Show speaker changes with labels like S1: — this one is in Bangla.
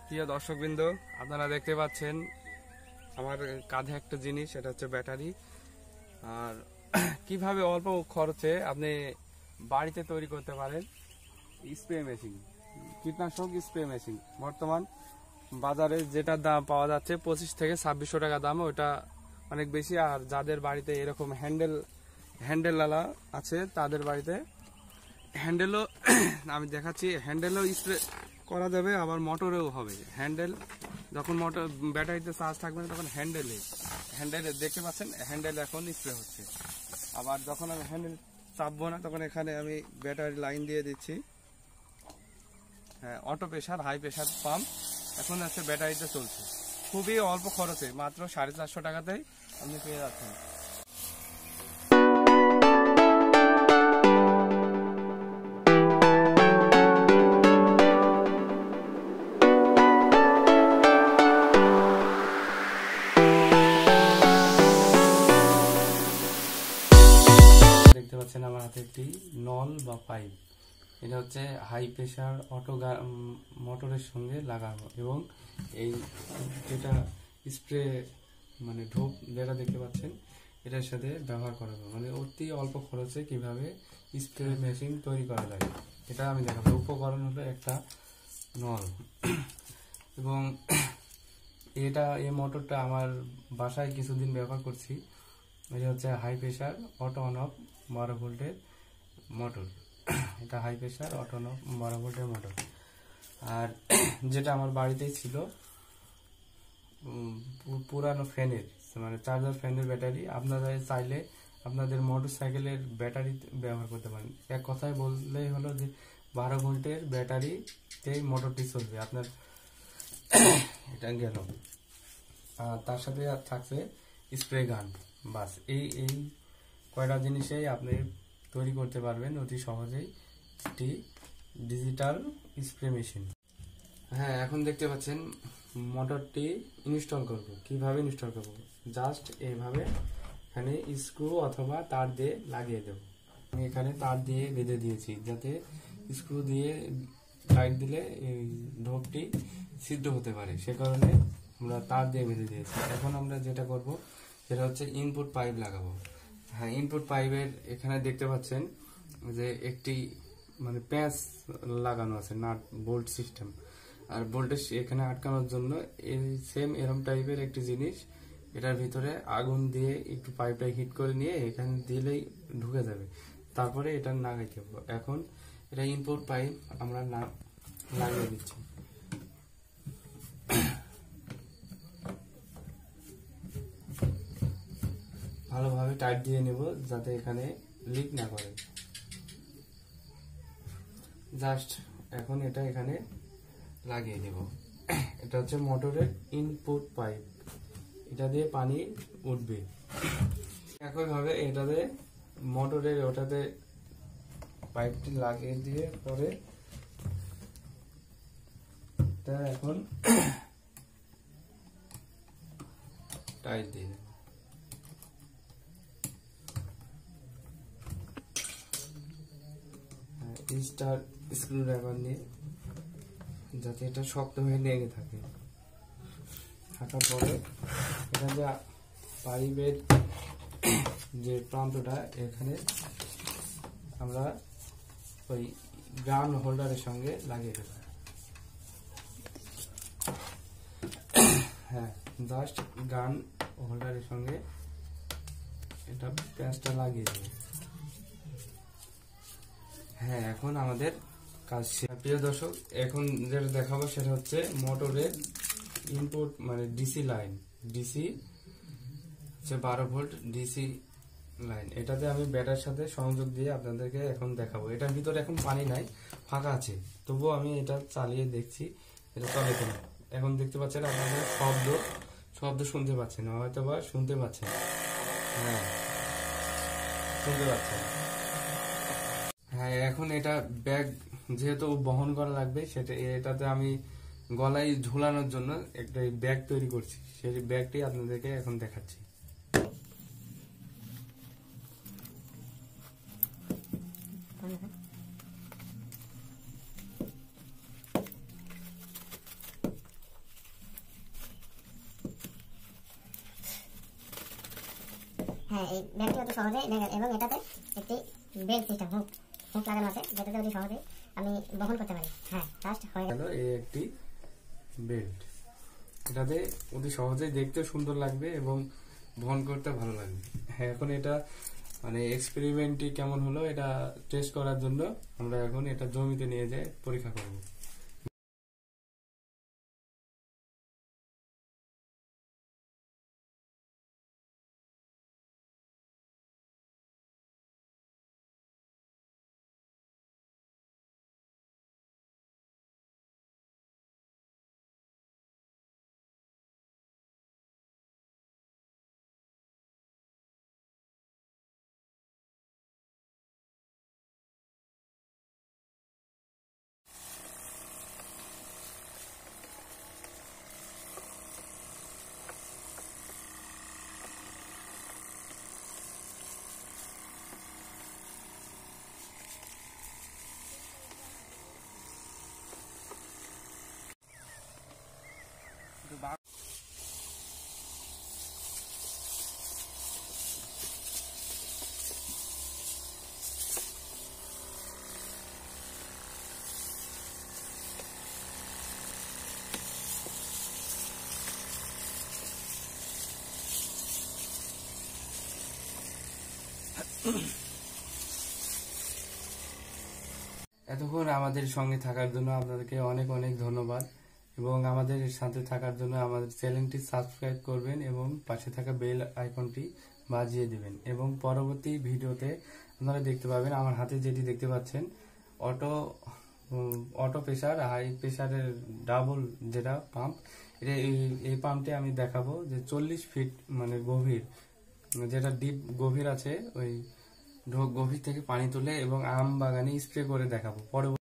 S1: প্রিয় দর্শকবৃন্দ, আপনারা দেখতে পাচ্ছেন আমার কাঁধে একটা জিনিস, এটা হচ্ছে ব্যাটারি। আর কিভাবে অল্প খরচে আপনি বাড়িতে তৈরি করতে পারেন স্প্রে মেশিন, কীটনাশক স্প্রে মেশিন। বর্তমান বাজারে যেটা দাম পাওয়া যাচ্ছে 25 থেকে 2600 টাকা দাম, ওটা অনেক বেশি। আর যাদের বাড়িতে এরকম হ্যান্ডেলওয়ালা আছে তাদের বাড়িতে হ্যান্ডেলও আমি দেখাচ্ছি, হ্যান্ডেলও স্প্রে করা যাবে, আবার মোটরেও হবে। হ্যান্ডেল যখন মোটর ব্যাটারিতে চার্জ থাকবে না তখন হ্যান্ডেলে দেখতে পাচ্ছেন হ্যান্ডেল এখন স্প্রে হচ্ছে। আবার যখন আমি হ্যান্ডেল চাপবো না তখন এখানে আমি ব্যাটারি লাইন দিয়ে দিচ্ছি। হ্যাঁ, auto pressure high pressure pump এখন আছে ব্যাটারিতে চলছে। খুবই অল্প খরচে, মাত্র 450 টাকাতেই আপনি পেয়ে যাচ্ছেন। দেখতে পাচ্ছেন আমার হাতে একটি নল বা পাইপ, এটা হচ্ছে হাই প্রেশার অটো মোটরের সঙ্গে লাগানো, এবং এই যেটা স্প্রে মানে ঢোপ যেটা দেখতে পাচ্ছেন এটার সাথে ব্যবহার করা হবে। মানে অতি অল্প খরচে কিভাবে স্প্রে মেশিন তৈরি করা যায় এটা আমি দেখাবো। উপকরণ হলো একটা নল, এবং এই মোটরটা আমার বাসায় কিছুদিন ব্যবহার করছি। এটা হচ্ছে high pressure auto on off 12 ভোল্টের মোটর। এটা high pressure auto on off 12 ভোল্টের মোটর। আর যেটা আমার বাড়িতেই ছিল পুরানো ফ্যানের, মানে চার্জার ফ্যানের ব্যাটারি। আপনারা চাইলে আপনাদের মোটর সাইকেলের ব্যাটারি ব্যবহার করতে পারেন। এক কথায় বললেই হলো যে 12 ভোল্টের ব্যাটারিতেই মোটরটি চলবে আপনার। এটা গেল, তার সাথে থাকছে স্প্রে গান। বাস এই কয়টা জিনিসেই আপনি তৈরি করতে পারবেন অতি সহজেই একটি ডিজিটাল স্প্রে মেশিন। হ্যাঁ, এখন দেখতে পাচ্ছেন মোটরটি ইনস্টল করব। কিভাবে ইনস্টল করব? জাস্ট এইভাবে এখানে স্ক্রু অথবা তার দিয়ে লাগিয়ে দেব। আমি এখানে তার দিয়ে বেঁধে দিয়েছি, যাতে স্ক্রু দিয়ে টাইট দিলে এই ঢোকটি সিদ্ধ হতে পারে, সে কারণে আমরা তার দিয়ে বেঁধে দিয়েছি। এখন আমরা যেটা করব সেটা হচ্ছে ইনপুট পাইপ লাগাবো। হ্যাঁ, ইনপুট পাইপের এখানে দেখতে পাচ্ছেন যে একটি মানে প্যাঁচ লাগানো আছে, নাট বোল্ট সিস্টেম। আর ভোল্টেজ এখানে আটকানোর জন্য এই সেম এরম টাইপের একটি জিনিস, এটার ভিতরে আগুন দিয়ে একটু পাইপটা হিট করে নিয়ে এখানে দিলেই ঢুকে যাবে। তারপরে এটা লাগাইতে হবে। এখন এটা ইনপুট পাইপ আমরা লাগিয়ে দিচ্ছি। ভালোভাবে টাইট দিয়ে নেব যাতে এখানে লিক না করে। জাস্ট এখন এটা এখানে লাগিয়ে দেব। এটা হচ্ছে মোটরের ইনপুট পাইপ, এটা দিয়ে পানি উঠবে। একইভাবে এটাতে মোটরের ওটাতে পাইপটি লাগিয়ে দিয়ে পরে এটা এখন টাইট দিয়ে দেব। স্টার স্ক্রু ড্রাইভার নিয়ে যাতে এটা শক্ত হয়ে লেগে থাকে। থাকার পরে এটা যে পাইপের যে প্রান্তটা এখানে আমরা ওই গান হোল্ডারের সঙ্গে লাগিয়ে দেব। হ্যাঁ, জাস্ট গান হোল্ডারের সঙ্গে এটা প্যাঁচটা লাগিয়ে দেব। হ্যাঁ, এখন আমাদের কাজ শেষ। প্রিয় দর্শক, এখন যেটা দেখাবো সেটা হচ্ছে মোটরের ইনপুট মানে ডিসি লাইন। ডিসি হচ্ছে 12 ভোল্ট ডিসি লাইন। এটাতে আমি ব্যাটারির সাথে সংযোগ দিয়ে আপনাদেরকে এখন দেখাবো। এটার ভিতরে এখন পানি নাই, ফাঁকা আছে, তবুও আমি এটা চালিয়ে দেখছি এটা চলে কিনা। এখন দেখতে পাচ্ছেন আপনাদের শব্দ শুনতে পাচ্ছেন, হয়তো বা শুনতে পাচ্ছেন। হ্যাঁ, শুনতে পাচ্ছেন। হ্যাঁ, এখন এটা ব্যাগ যেহেতু বহন করা লাগবে, এটাতে আমি গলায় ঝুলানোর জন্য একটা ব্যাগ তৈরি করছি। সেই ব্যাগটি আপনাদেরকে এখন দেখাচ্ছি।
S2: হ্যাঁ এই ব্যাগটি অতি সহজেই এবং এটাতে একটি বেল্ট সিস্টেম হুক লাগানো আছে, যেটাতে অতি সহজেই আমি বহন করতে পারি। হ্যাঁ জাস্ট হয়ে গেল।
S1: এই একটি বেল্ট, এটাতে অতি সহজেই দেখতে সুন্দর লাগবে এবং বহন করতে ভালো লাগবে। হ্যাঁ এখন এটা মানে এক্সপেরিমেন্টটি কেমন হলো এটা টেস্ট করার জন্য আমরা এখন এটা জমিতে নিয়ে যাই পরীক্ষা করব। এতক্ষণ আমাদের সঙ্গে থাকার জন্য আপনাদেরকে অনেক অনেক ধন্যবাদ এবং আমাদের সাথে থাকার জন্য আমাদের চ্যানেলটি সাবস্ক্রাইব করবেন এবং পাশে থাকা বেল আইকনটি বাজিয়ে দিবেন এবং পরবর্তী ভিডিওতে আপনারা দেখতে পাবেন আমার হাতে যেটি দেখতে পাচ্ছেন অটো প্রেসার হাই প্রেসারের ডাবল যেটা পাম্প, এটা এই পাম্পটি আমি দেখাবো যে 40 ফিট মানে গভীর, যেটা ডিপ গভীর আছে ওই গভীর থেকে পানি তুলে এবং আম বাগানে স্প্রে করে দেখাবো পরবর্তী